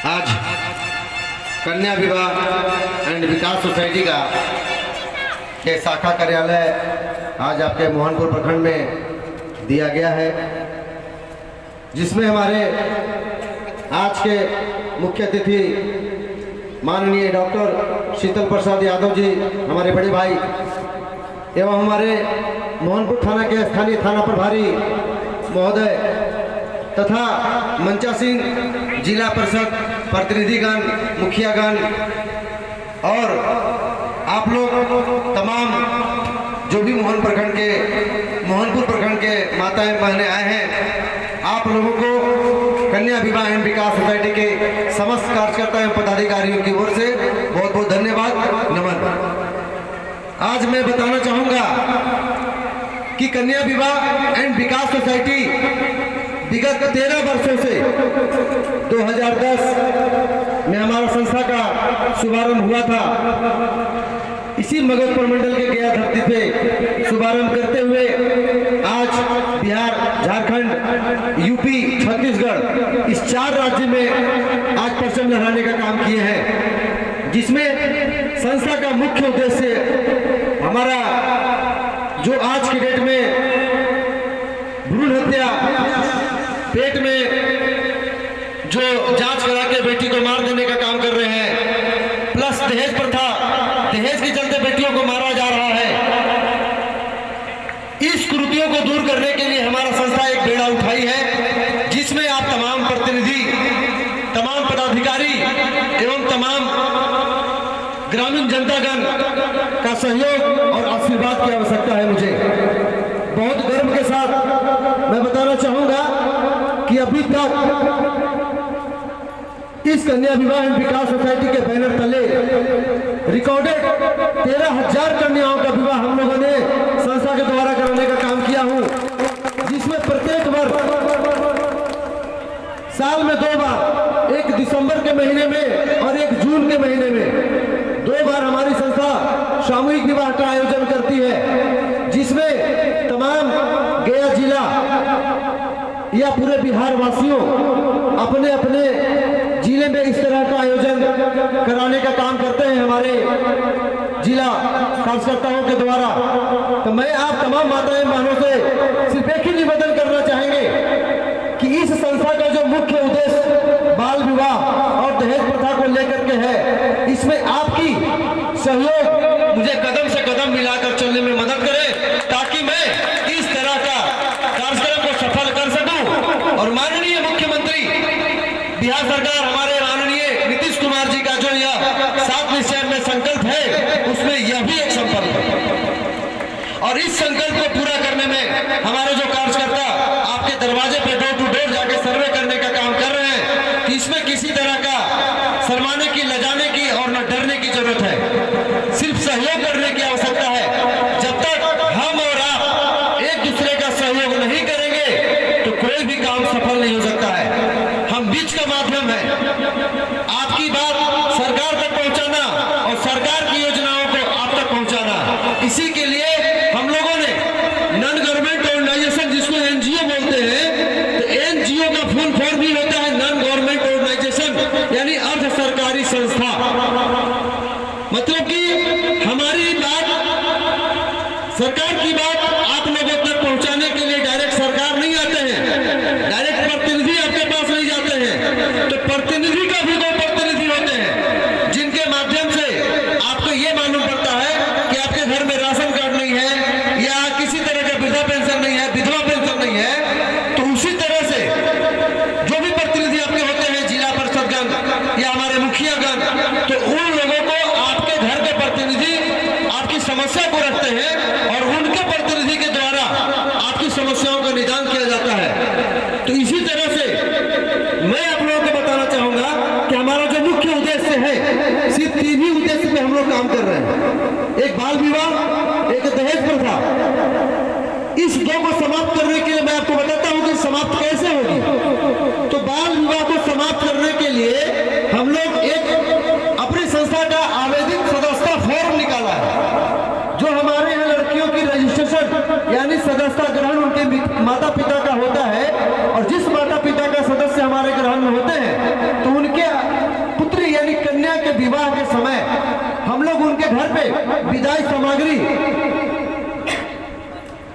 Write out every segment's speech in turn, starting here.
आज कन्या विवाह एंड विकास सोसाइटी का ये शाखा कार्यालय आज आपके मोहनपुर प्रखंड में दिया गया है, जिसमें हमारे आज के मुख्य अतिथि माननीय डॉक्टर शीतल प्रसाद यादव जी, हमारे बड़े भाई एवं हमारे मोहनपुर थाना के स्थानीय थाना प्रभारी महोदय तथा मंचा सिंह जिला परिषद प्रतिनिधिगण, मुखियागण और आप लोग तमाम जो भी मोहनपुर प्रखंड के माताएं बहनें आए हैं, आप लोगों को कन्या विवाह एवं विकास सोसाइटी के समस्त कार्यकर्ता एवं पदाधिकारियों की ओर से बहुत बहुत धन्यवाद, नमन। आज मैं बताना चाहूँगा कि कन्या विवाह एवं विकास सोसाइटी विगत 13 वर्षों से 2010 में हमारा संस्था का शुभारंभ हुआ था। इसी मगध प्रमंडल के गया धरती पे शुभारंभ करते हुए आज बिहार, झारखंड, यूपी, छत्तीसगढ़ इस 4 राज्य में आज परचम लहराने का काम किए हैं, जिसमें संस्था का मुख्य उद्देश्य हमारा जो आज की डेट में भ्रूण हत्या, पेट में जो जांच करा के बेटी को मार देने का काम कर रहे हैं, प्लस दहेज प्रथा, दहेज के चलते बेटियों को मारा जा रहा है। इस कुरीतियों को दूर करने के लिए हमारा संस्था एक बेड़ा उठाई है, जिसमें आप तमाम प्रतिनिधि, तमाम पदाधिकारी एवं तमाम ग्रामीण जनतागण का सहयोग और आशीर्वाद की आवश्यकता है। मुझे बहुत गर्व के साथ मैं बताना चाहूंगा कि अभी तक इस कन्या विवाह एवं विकास सोसाइटी के बैनर तले रिकॉर्डेड 13,000 कन्याओं का विवाह हम लोगों ने संस्था के द्वारा कराने का काम किया हूं, जिसमें प्रत्येक वर्ष साल में 2 बार, एक दिसंबर के महीने में और एक जून के महीने में 2 बार हमारी संस्था सामूहिक विवाह का आयोजन करती है, जिसमें तमाम गया जिला या पूरे बिहार वासियों अपने अपने जिले में इस तरह का आयोजन कराने का काम करते हैं हमारे जिला कार्यकर्ताओं के द्वारा। तो मैं आप तमाम माताएं बहनों से सिर्फ एक ही निवेदन करना चाहेंगे कि इस संस्था का जो मुख्य उद्देश्य बाल विवाह और दहेज प्रथा को लेकर के है, इसमें आपकी सहयोग मुझे कदम से कदम मिलाकर चलने में मदद करे, ताकि मैं इस तरह का कार्यक्रम को सफल कर सकूं। और माननीय मुख्यमंत्री बिहार सरकार, हमारे माननीय नीतीश कुमार जी का जो यह 7 निश्चय में संकल्प है, उसमें यह भी एक संकल्प है। और इस संकल्प को पूरा करने में हमारे जो कार्यकर्ता आपके दरवाजे पे डोर टू डोर जाके सर्वे करने का काम कर रहे हैं, कि इसमें किसी तरह का शर्माने की, लजाने की और न डरने की जरूरत है, सिर्फ सहयोग करने की आवश्यकता है। जब तक हम और आप एक दूसरे का सहयोग नहीं करेंगे तो कोई भी काम सफल नहीं हो सकता है। हम बीच का माध्यम है, आपकी बात सरकार तक पहुंचाना और सरकार की योजनाओं को आप तक पहुंचाना। इसी के लिए हम लोगों ने नॉन गवर्नमेंट ऑर्गेनाइजेशन, जिसको एनजीओ बोलते हैं, तो एनजीओ का फुल फॉर्म भी होता है नॉन गवर्नमेंट ऑर्गेनाइजेशन, यानी अर्ध सरकारी संस्था। मतलब कि हमारी बात, सरकार की बात आप लोगों तक पहुंचाने के लिए डायरेक्ट सरकार नहीं आते हैं, डायरेक्ट प्रतिनिधि आपके पास नहीं जाते हैं, तो प्रतिनिधि का भी 2 प्रतिनिधि होते हैं, जिनके माध्यम से आपको ये मालूम पड़ता है कि आपके घर में राशन कार्ड नहीं है या किसी तरह का वृद्धा पेंशन नहीं है, विधवा पेंशन नहीं है। तो उसी तरह से जो भी प्रतिनिधि आपके होते हैं, जिला परिषदगण या हमारे मुखियागण, तो उन लोगों को आपके घर के प्रतिनिधि आपकी समस्या को रखते हैं और उनके प्रतिनिधि के द्वारा आपकी समस्याओं का निदान किया जाता है। तो इसी तरह से मैं आप लोगों को बताना चाहूंगा कि हमारा जो मुख्य उद्देश्य है, सिर्फ 3 ही उद्देश्य पे हम लोग काम कर रहे हैं, एक बाल विवाह, एक दहेज प्रथा। इस 2 को समाप्त करने के लिए मैं आपको बताता हूं कि समाप्त कैसे होगी। तो बाल विवाह को समाप्त करने के लिए हम लोग एक अपनी संस्था का आवेदन सदस्यता फॉर्म निकाला है, जो हमारे यहाँ लड़कियों की रजिस्ट्रेशन यानी सदस्यता ग्रहण उनके माता पिता का होता है, और जिस माता पिता का सदस्य हमारे ग्रहण में होते हैं तो उनके विवाह के समय हम लोग उनके घर पे विदाई सामग्री,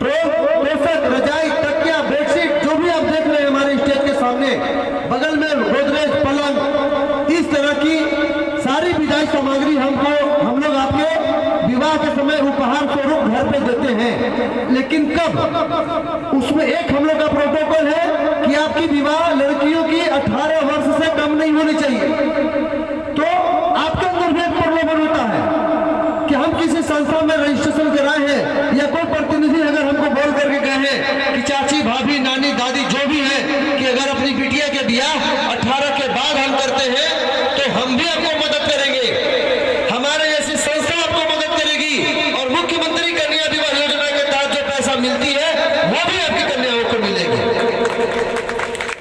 पोषक, रजाई, तकिया, बेडशीट, जो भी आप देख रहे हैं हमारे स्टेज के सामने, बगल में गोदरेज, पलंग, इस तरह की सारी विदाई सामग्री हम लोग आपके विवाह के समय उपहार स्वरूप घर पे देते हैं। लेकिन कब, उसमें एक हम लोग का प्रोटोकॉल है कि आपकी विवाह लड़कियों की 18 वर्ष से कम नहीं होनी चाहिए। तो आपके अंदर भी एक प्रलोभन होता है कि हम किसी संस्था में रजिस्ट्रेशन कराए हैं या कोई प्रतिनिधि अगर हमको बोल करके कहे कि चाची, भाभी, नानी, दादी जो भी है कि अगर अपनी बिटिया के ब्याह 18 के बाद हम करते हैं तो हम भी आपको मदद करेंगे, हमारे ऐसी संस्था आपको मदद करेगी और मुख्यमंत्री कन्या विवाह योजना के तहत जो पैसा मिलती है वो भी आपकी कन्याओं को मिलेगी।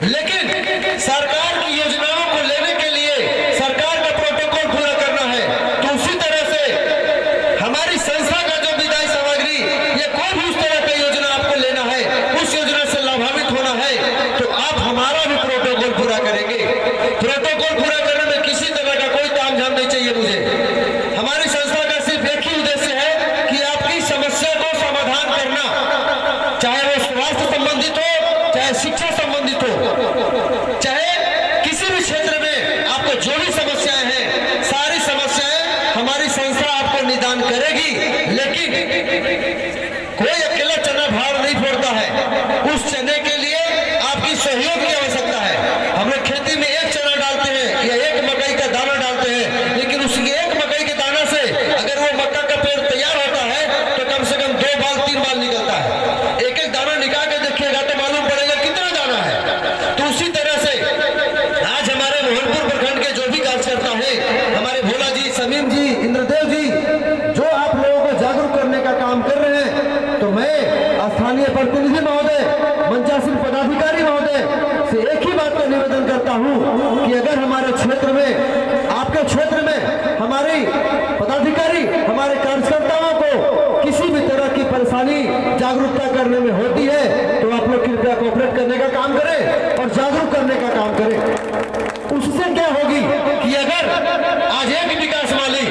लेकिन सरकार की योजनाओं को लेने के लिए सरकार का प्रोटोकॉल पूरा करना है। तो उसी तरह से हमारी संस्था का जो विदाई सामग्री या कोई भी उस तरह की योजना आपको लेना है, उस योजना से लाभान्वित होना है, तो आप हमारा भी प्रोटोकॉल पूरा करेंगे। प्रोटोकॉल पूरा करने में किसी तरह का कोई तामझाम नहीं चाहिए मुझे। हमारी संस्था का सिर्फ एक ही उद्देश्य है कि आपकी समस्या को समाधान करना, चाहे वो स्वास्थ्य संबंधित हो, चाहे शिक्षा संबंधित हो, चाहे किसी भी क्षेत्र में आपको जो भी समस्याएं हैं, सारी समस्याएं हमारी संस्था आपको निदान करेगी। लेकिन कोई अकेला चना भार नहीं फोड़ता है, उस चने के लिए आपकी सहयोग की आवश्यकता है। हम लोग खेती में एक चना डालते हैं या एक मकई का दाना डालते हैं, लेकिन उसी एक मकई के दाना से अगर वो मक्का का पेड़ तैयार होता है तो कम से कम 2 बाल 3 बाल निकलता है। एक एक दाना निकाल के देखिएगा तो मालूम पड़ेगा कितना दाना है। तो उसी तरह से आज हमारे मोहनपुर प्रखंड के जो भी कार्यकर्ता है, हमारे भोला जी, समीम जी, इंद्रदेव जी, जो आप लोगों को जागरूक करने का काम कर रहे हैं, तो मैं स्थानीय प्रतिनिधि महोदय, मंचासीन पदाधिकारी महोदय से एक ही बात का निवेदन करता हूं कि अगर हमारे क्षेत्र में, आपके क्षेत्र में हमारे पदाधिकारी, हमारे कार्यकर्ताओं को किसी भी तरह की परेशानी जागरूकता करने में होती है तो आप लोग कृपया कोऑपरेट करने का काम करें और जागरूक करने का काम करें। उससे क्या होगी कि अगर आज एक विकास माली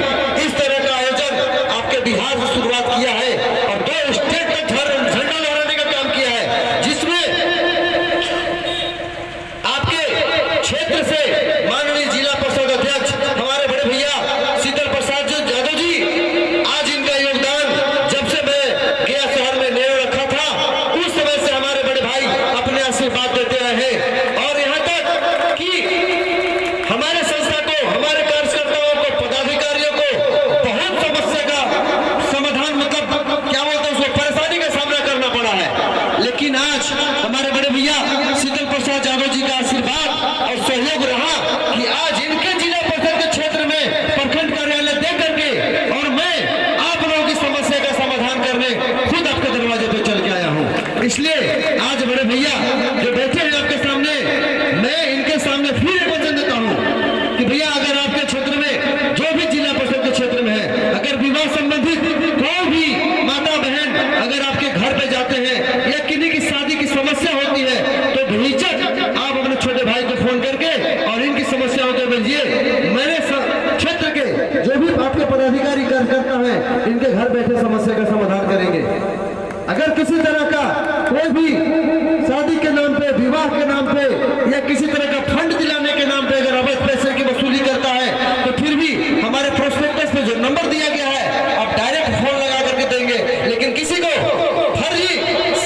इस तरह का आयोजन आपके बिहार से शुरुआत किया है और 2 स्टेट तक झंडा लहराने का काम किया है, जिसमें आपके क्षेत्र से माननीय जिला परिषद अध्यक्ष हमारे बड़े भैया शीतल प्रसाद यादव जी, आज इनका योगदान जब से मैं गया शहर में नेड़ रखा था उस समय से हमारे बड़े भाई अपने आशीर्वाद देते रहे हैं। और यहाँ तक कि हमारे संस्था को, हमारे कार्यकर्ताओं को, पदाधिकारियों को बहुत समस्या का समाधान, मतलब क्या बोलते हैं उसको, परेशानी का सामना करना पड़ा है। लेकिन आज हमारे बड़े भैया शीतल प्रसाद यादव जी का आशीर्वाद और सहयोग रहा कि आज इनके जिला परिषद के क्षेत्र में प्रखंड कार्यालय दे करके और मैं आप लोगों की समस्या का समाधान करने खुद आपके दरवाजे पे चल के आया हूँ। इसलिए आज बड़े भैया जो बैठे हैं आपके सामने, मैं इनके सामने फिर एक वचन देता हूँ कि भैया अगर आपके क्षेत्र में, जो भी जिला परिषद के क्षेत्र में है, अगर विवाह संबंधित कोई भी माता बहन अगर आपके घर पे जाते हैं या किन्हीं की शादी की समस्या होती है तो बेहिचक आप अपने छोटे भाई को फोन करके और इनकी समस्याओं को भेजिए। मेरे क्षेत्र के जो भी आपके पदाधिकारी कार्यकर्ता हैं, इनके घर बैठे समस्या का समाधान करेंगे। अगर किसी तरह का कोई भी शादी के नाम पे, विवाह के नाम पे या किसी तरह का फंड दिलाने के नाम पे अगर अवैध पैसे की वसूली करता है तो फिर भी हमारे प्रोस्पेक्टस में जो नंबर दिया गया है आप डायरेक्ट फोन लगा करके देंगे। लेकिन किसी को फर्जी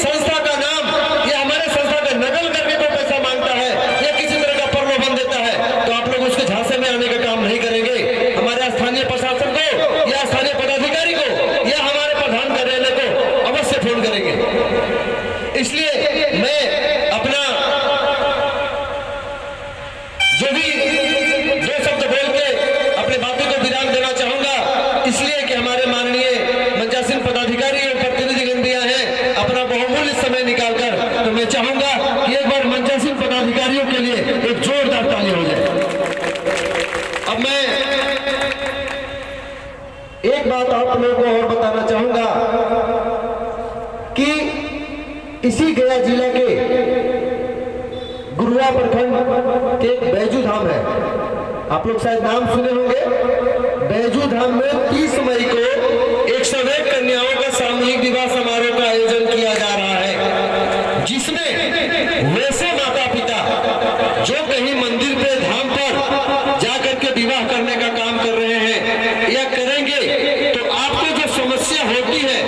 संस्था का नाम या हमारे संस्था का नकल करके कोई पैसा मांगता है या किसी तरह का प्रलोभन देता है तो आप लोग उसके झांसे में आने का काम नहीं करेंगे। हमारे स्थानीय प्रशासन को या स्थानीय पदाधिकारी को या हमारे प्रधान कार्यालय को अवश्य फोन करेंगे। इसलिए मैं अपना जो भी 2 शब्द बोल के अपनी बातों को विराम देना चाहूंगा, इसलिए कि हमारे माननीय मंचासीन पदाधिकारी और प्रतिनिधिगण हैं अपना बहुमूल्य समय निकालकर, तो मैं चाहूंगा कि एक बार मंचासीन पदाधिकारियों के लिए एक जोरदार ताली हो जाए। अब मैं एक बात आप लोगों को और बताना चाहूंगा कि इसी गया जिले के गुरुआ प्रखंड के एक बैजू धाम है। आप लोग शायद नाम सुने होंगे, बैजू धाम में 30 मई को 101 कन्याओं का सामूहिक विवाह समारोह का आयोजन किया जा रहा है, जिसमें वैसे माता पिता जो कहीं मंदिर पे धाम पर जाकर के विवाह करने का काम कर रहे हैं या करेंगे, तो आपको जो समस्या होती है,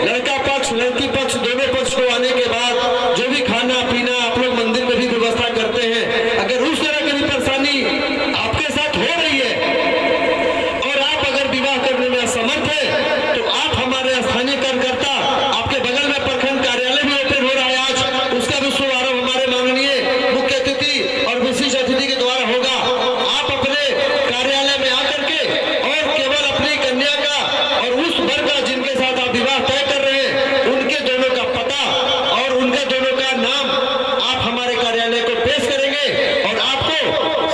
लड़का पक्ष लड़की पक्ष दोनों पक्ष को आने के बाद जो भी खाना पीना आप लोग मंदिर में भी व्यवस्था करते हैं, अगर उस तरह की परेशानी आपके साथ हो रही है और आप अगर विवाह करने में असमर्थ है, तो आप हमारे स्थानीय कार्यकर्ता, आपके बगल में प्रखंड कार्यालय भी ओपन हो रहा है आज, उसका भी शुभारंभ हमारे माननीय मुख्य अतिथि और विशिष्ट अतिथि के द्वारा होगा। आप अपने कार्यालय में आकर के और केवल अपनी कन्या का और उस वर्ग का जिनके साथ आप विवाह तय कर रहे हैं, उनके दोनों का पता और उनके दोनों का नाम आप हमारे कार्यालय को पेश करेंगे और आपको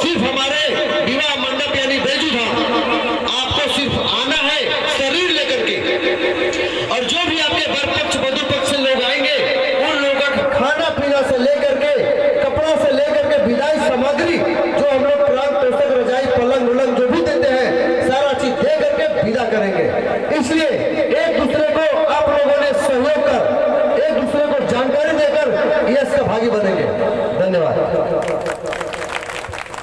सिर्फ हमारे विवाह मंडप यानी बैजू धाम आपको सिर्फ आना है शरीर लेकर के, और जो भी आपके